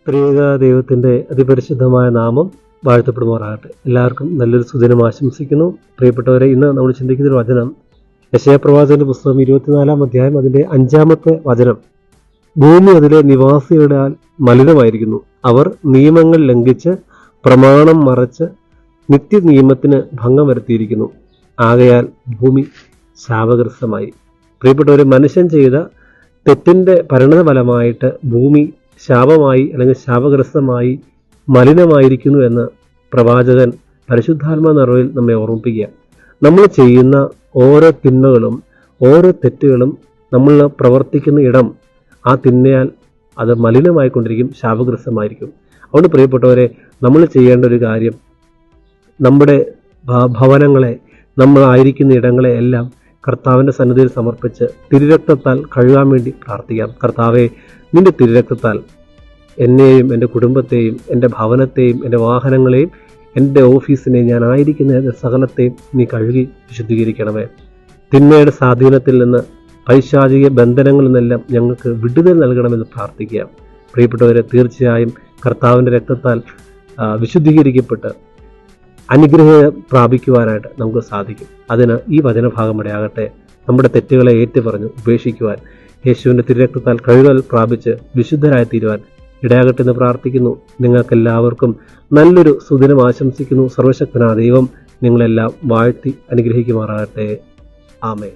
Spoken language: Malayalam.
ത്രിയേക ദൈവത്തിൻ്റെ അതിപരിശുദ്ധമായ നാമം വാഴ്ത്തപ്പെടുമാറാകട്ടെ. എല്ലാവർക്കും നല്ലൊരു സുദിനം ആശംസിക്കുന്നു. പ്രിയപ്പെട്ടവരെ, ഇന്ന് നമ്മൾ ചിന്തിക്കുന്ന ഒരു വചനം യെശയ്യാപ്രവാചകന്റെ പുസ്തകം 24-ാം അധ്യായം അതിൻ്റെ 5-ാമത്തെ വചനം. ഭൂമി അതിലെ നിവാസികളുടെ മലിനമായിരിക്കുന്നു. അവർ നിയമങ്ങൾ ലംഘിച്ച് പ്രമാണം മറച്ച് നിത്യ നിയമത്തിന് ഭംഗം വരുത്തിയിരിക്കുന്നു. ആകയാൽ ഭൂമി ശാപഗ്രസ്തമായി. പ്രിയപ്പെട്ടവരെ, മനുഷ്യൻ ചെയ്ത തെറ്റിൻ്റെ പരിണതഫലമായിട്ട് ഭൂമി ശാപമായി അല്ലെങ്കിൽ ശാപഗ്രസ്തമായി മലിനമായിരിക്കുന്നു എന്ന് പ്രവാചകൻ പരിശുദ്ധാത്മാ നിറവിൽ നമ്മെ ഓർമ്മിപ്പിക്കുക. നമ്മൾ ചെയ്യുന്ന ഓരോ തിന്മകളും ഓരോ തെറ്റുകളും നമ്മൾ പ്രവർത്തിക്കുന്ന ഇടം ആ തിന്മയാൽ അത് മലിനമായിക്കൊണ്ടിരിക്കും, ശാപഗ്രസ്തമായിരിക്കും. അതുകൊണ്ട് പ്രിയപ്പെട്ടവരെ, നമ്മൾ ചെയ്യേണ്ട ഒരു കാര്യം, നമ്മുടെ ഭവനങ്ങളെ, നമ്മളായിരിക്കുന്ന ഇടങ്ങളെ എല്ലാം കർത്താവിൻ്റെ സന്നിധിയിൽ സമർപ്പിച്ച് തിരുരക്തത്താൽ കഴുകാൻ വേണ്ടി പ്രാർത്ഥിക്കാം. കർത്താവെ, നിന്റെ തിരുരക്തത്താൽ എന്നെയും എൻ്റെ കുടുംബത്തെയും എൻ്റെ ഭവനത്തെയും എൻ്റെ വാഹനങ്ങളെയും എൻ്റെ ഓഫീസിനെയും ഞാനായിരിക്കുന്ന സകലത്തെയും നീ കഴുകി വിശുദ്ധീകരിക്കണമേ. തിന്മയുടെ സ്വാധീനത്തിൽ നിന്ന്, പൈശാചിക ബന്ധനങ്ങളിൽ നിന്നെല്ലാം ഞങ്ങൾക്ക് വിടുതൽ നൽകണമെന്ന് പ്രാർത്ഥിക്കുക. പ്രിയപ്പെട്ടവരെ, തീർച്ചയായും കർത്താവിൻ്റെ രക്തത്താൽ വിശുദ്ധീകരിക്കപ്പെട്ട് അനുഗ്രഹം പ്രാപിക്കുവാനായിട്ട് നമുക്ക് സാധിക്കും. അതിന് ഈ വചനഭാഗം ഇടയാകട്ടെ. നമ്മുടെ തെറ്റുകളെ ഏറ്റുപറഞ്ഞു ഉപേക്ഷിക്കുവാൻ, യേശുവിൻ്റെ തിരുരക്തത്താൽ കഴുകൽ പ്രാപിച്ച് വിശുദ്ധരായി തീരുവാൻ ഇടയാകട്ടെ എന്ന് പ്രാർത്ഥിക്കുന്നു. നിങ്ങൾക്കെല്ലാവർക്കും നല്ലൊരു സുദിനം ആശംസിക്കുന്നു. സർവശക്തനായ ദൈവം നിങ്ങളെല്ലാം വാഴ്ത്തി അനുഗ്രഹിക്കുമാറാകട്ടെ. ആമേൻ.